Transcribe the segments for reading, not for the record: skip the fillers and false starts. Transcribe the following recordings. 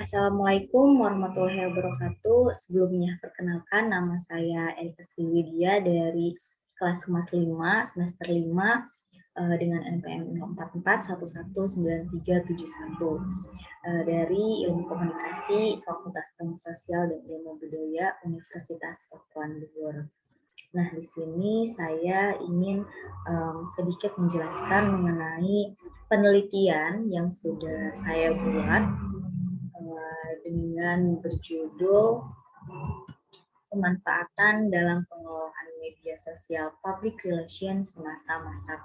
Assalamualaikum warahmatullahi wabarakatuh. Sebelumnya perkenalkan, nama saya Erika Sriwidya dari kelas Humas 5 semester 5 dengan NPM 044119371 dari Ilmu Komunikasi Fakultas Ilmu Sosial dan Ilmu Budaya Universitas Pakuan Bogor. Nah, di sini saya ingin sedikit menjelaskan mengenai penelitian yang sudah saya buat dengan berjudul pemanfaatan dalam pengelolaan media sosial public relations selama masa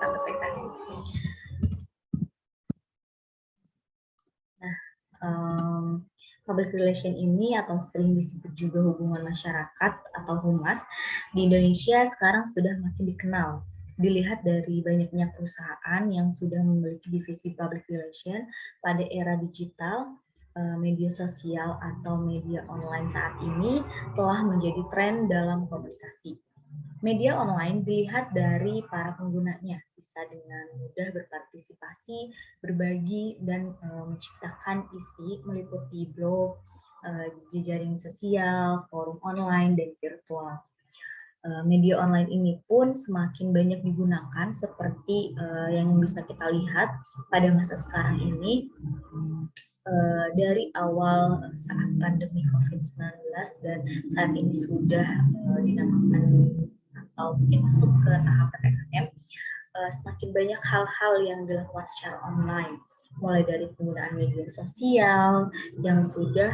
PPKM. Nah, public relation ini atau sering disebut juga hubungan masyarakat atau humas di Indonesia sekarang sudah makin dikenal. Dilihat dari banyaknya perusahaan yang sudah memiliki divisi public relation pada era digital, media sosial atau media online saat ini telah menjadi tren dalam komunikasi. Media online dilihat dari para penggunanya, bisa dengan mudah berpartisipasi, berbagi, dan menciptakan isi meliputi blog, jejaring sosial, forum online, dan virtual. Media online ini pun semakin banyak digunakan seperti yang bisa kita lihat pada masa sekarang ini. Dari awal saat pandemi COVID-19 dan saat ini sudah dinamakan atau mungkin masuk ke tahap PPKM, semakin banyak hal-hal yang dilakukan secara online, mulai dari penggunaan media sosial yang sudah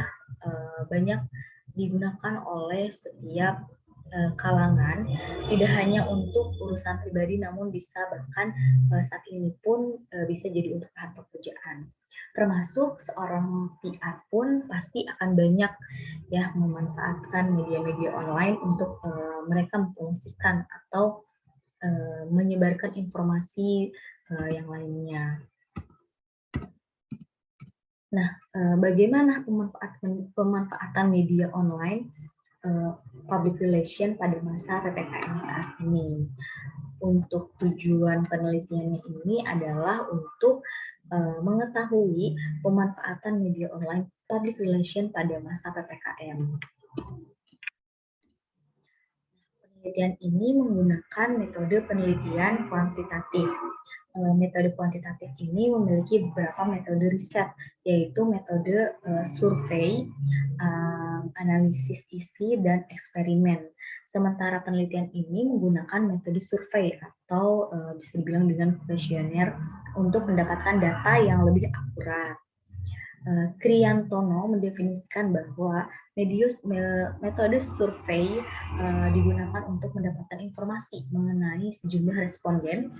banyak digunakan oleh setiap kalangan, tidak hanya untuk urusan pribadi, namun bisa bahkan saat ini pun bisa jadi untuk bahan pekerjaan. Termasuk seorang PR pun pasti akan banyak ya memanfaatkan media-media online untuk mereka mempromosikan atau menyebarkan informasi yang lainnya. Nah, bagaimana pemanfaatan media online public relation pada masa PPKM saat ini? Untuk tujuan penelitiannya ini adalah untuk mengetahui pemanfaatan media online public relation pada masa PPKM. Penelitian ini menggunakan metode penelitian kuantitatif. Metode kuantitatif ini memiliki beberapa metode riset, yaitu metode survei, analisis isi, dan eksperimen. Sementara penelitian ini menggunakan metode survei atau bisa dibilang dengan kuesioner untuk mendapatkan data yang lebih akurat. Kriantono mendefinisikan bahwa metode survei digunakan untuk mendapatkan informasi mengenai sejumlah responden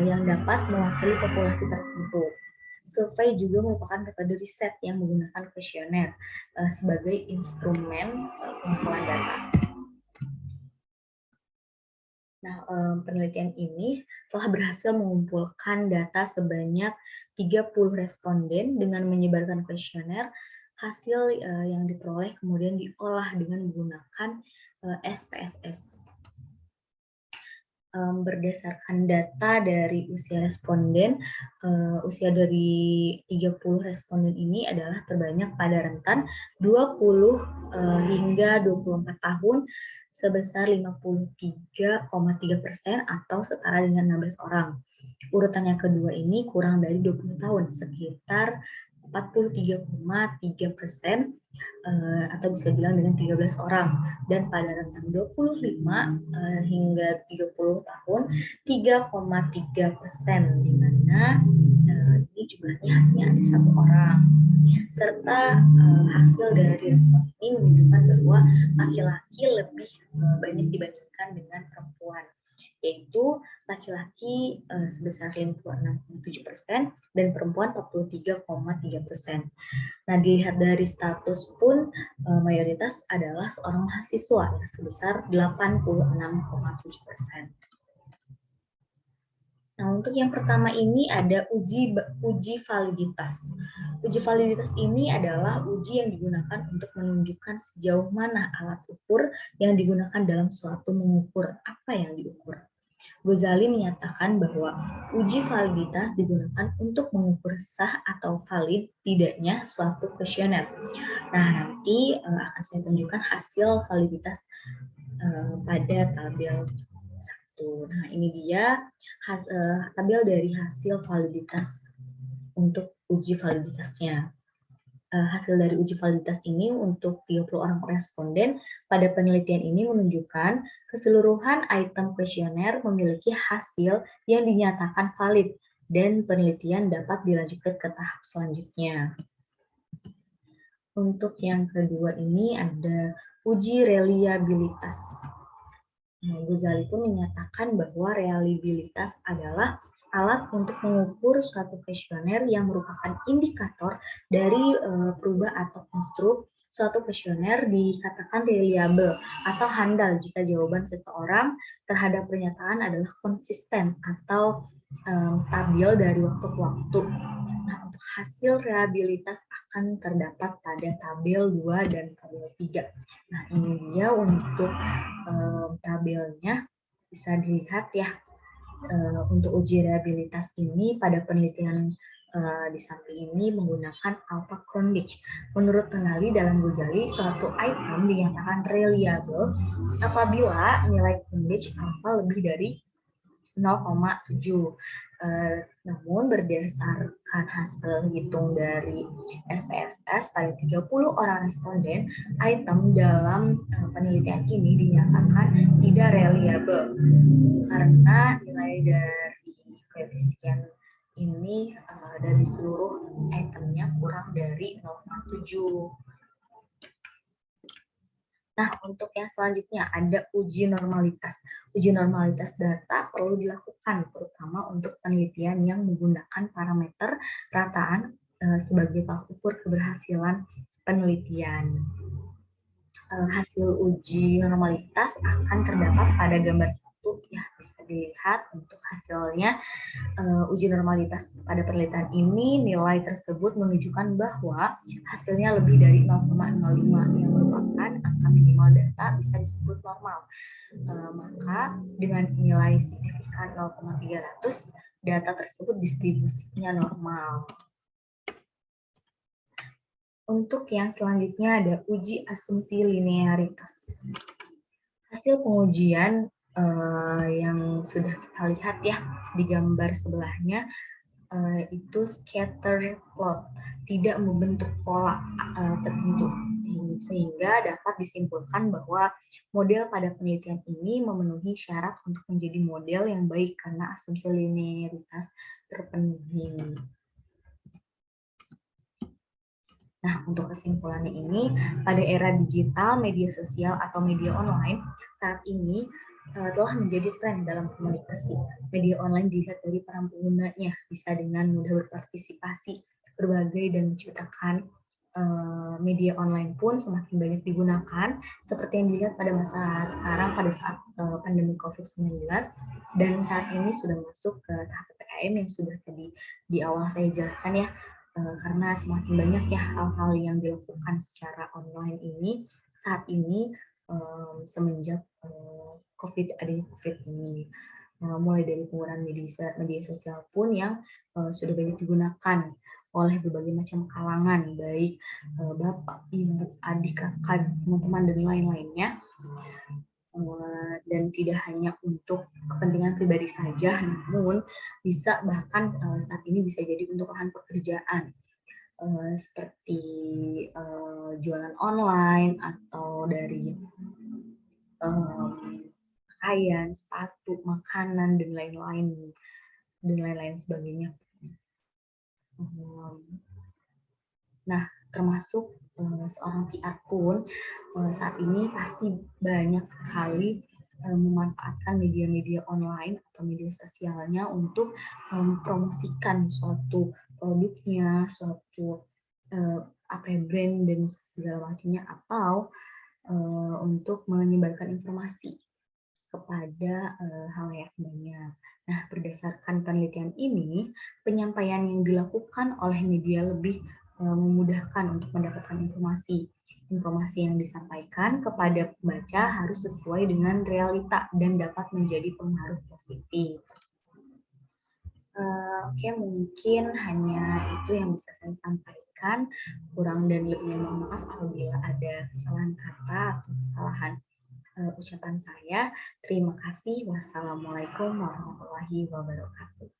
yang dapat mewakili populasi tertentu. Survei juga merupakan metode riset yang menggunakan kuesioner sebagai instrumen pengumpulan data. Nah, penelitian ini telah berhasil mengumpulkan data sebanyak 30 responden dengan menyebarkan kuesioner. Hasil yang diperoleh kemudian diolah dengan menggunakan SPSS. Berdasarkan data dari usia responden, usia dari 30 responden ini adalah terbanyak pada rentan 20 hingga 24 tahun sebesar 53,3% atau setara dengan 16 orang. Urutan yang kedua ini kurang dari 20 tahun, sekitar 43,3% atau bisa bilang dengan 13 orang, dan pada rentang 25 hingga 30 tahun 3,3%, di mana ini jumlahnya hanya ada 1 orang. Serta hasil dari respon ini menunjukkan bahwa laki-laki lebih banyak dibandingkan dengan perempuan, yaitu laki-laki sebesar 56,7% dan perempuan 43,3%. Nah, dilihat dari status pun mayoritas adalah seorang mahasiswa ya, sebesar 86,7%. Nah, untuk yang pertama ini ada uji validitas. Uji validitas ini adalah uji yang digunakan untuk menunjukkan sejauh mana alat ukur yang digunakan dalam suatu mengukur apa yang diukur. Ghazali menyatakan bahwa uji validitas digunakan untuk mengukur sah atau valid tidaknya suatu kuesioner. Nah, nanti akan saya tunjukkan hasil validitas pada tabel 1. Nah, ini dia tabel dari hasil validitas untuk uji validitasnya. Hasil dari uji validitas ini untuk 30 orang responden pada penelitian ini menunjukkan keseluruhan item kuesioner memiliki hasil yang dinyatakan valid dan penelitian dapat dilanjutkan ke tahap selanjutnya. Untuk yang kedua ini ada uji reliabilitas. Ghazali pun menyatakan bahwa reliabilitas adalah alat untuk mengukur suatu kuesioner yang merupakan indikator dari perubahan atau konstruk suatu kuesioner dikatakan reliable atau handal jika jawaban seseorang terhadap pernyataan adalah konsisten atau stabil dari waktu ke waktu. Nah, untuk hasil reliabilitas akan terdapat pada tabel 2 dan tabel 3. Nah, ini dia untuk tabelnya, bisa dilihat ya. Untuk uji reliabilitas ini pada penelitian di samping ini menggunakan alpha Cronbridge. Menurut penali dalam Ghazali, suatu item dinyatakan reliable apabila nilai Cronbridge alpha lebih dari 0,7. Namun berdasarkan hasil hitung dari SPSS pada 30 orang responden, item dalam penelitian ini dinyatakan tidak reliable karena nilai dari koefisien ini dari seluruh itemnya kurang dari 0,7. Nah, untuk yang selanjutnya ada uji normalitas. Uji normalitas data perlu dilakukan, terutama untuk penelitian yang menggunakan parameter rataan sebagai tolak ukur keberhasilan penelitian. Hasil uji normalitas akan terdapat pada gambar 1, ya bisa dilihat untuk hasilnya. Uji normalitas pada penelitian ini nilai tersebut menunjukkan bahwa hasilnya lebih dari 0,05 yang merupakan angka minimal data bisa disebut normal. Maka dengan nilai signifikan 0,300 data tersebut distribusinya normal. Untuk yang selanjutnya ada uji asumsi linearitas. Hasil pengujian yang sudah kita lihat ya di gambar sebelahnya itu scatter plot, tidak membentuk pola tertentu, sehingga dapat disimpulkan bahwa model pada penelitian ini memenuhi syarat untuk menjadi model yang baik karena asumsi linearitas terpenuhi. Nah, untuk kesimpulannya ini, pada era digital, media sosial, atau media online, saat ini telah menjadi tren dalam komunikasi. Media online dilihat dari para penggunanya, bisa dengan mudah berpartisipasi, berbagai, dan menciptakan media online pun semakin banyak digunakan, seperti yang dilihat pada masa sekarang, pada saat pandemi COVID-19, dan saat ini sudah masuk ke tahap PPKM yang sudah tadi di awal saya jelaskan ya, karena semakin banyak ya hal-hal yang dilakukan secara online ini saat ini semenjak adanya COVID ini, mulai dari penggunaan media sosial pun yang sudah banyak digunakan oleh berbagai macam kalangan, baik bapak, ibu, adik, kakak, teman-teman dan lain-lainnya. Dan tidak hanya untuk kepentingan pribadi saja, namun bisa bahkan saat ini bisa jadi untuk lahan pekerjaan seperti jualan online atau dari pakaian, sepatu, makanan dan lain-lain sebagainya. Nah, termasuk seorang PR pun saat ini pasti banyak sekali memanfaatkan media-media online atau media sosialnya untuk mempromosikan suatu produknya, suatu brand dan segala macamnya, atau untuk menyebarkan informasi kepada halayak banyak. Nah, berdasarkan penelitian ini, penyampaian yang dilakukan oleh media lebih memudahkan untuk mendapatkan informasi. Informasi yang disampaikan kepada pembaca harus sesuai dengan realita dan dapat menjadi pengaruh positif. Oke, mungkin hanya itu yang bisa saya sampaikan. Kurang dan lebihnya mohon maaf apabila ada kesalahan kata atau kesalahan ucapan saya. Terima kasih. Wassalamualaikum warahmatullahi wabarakatuh.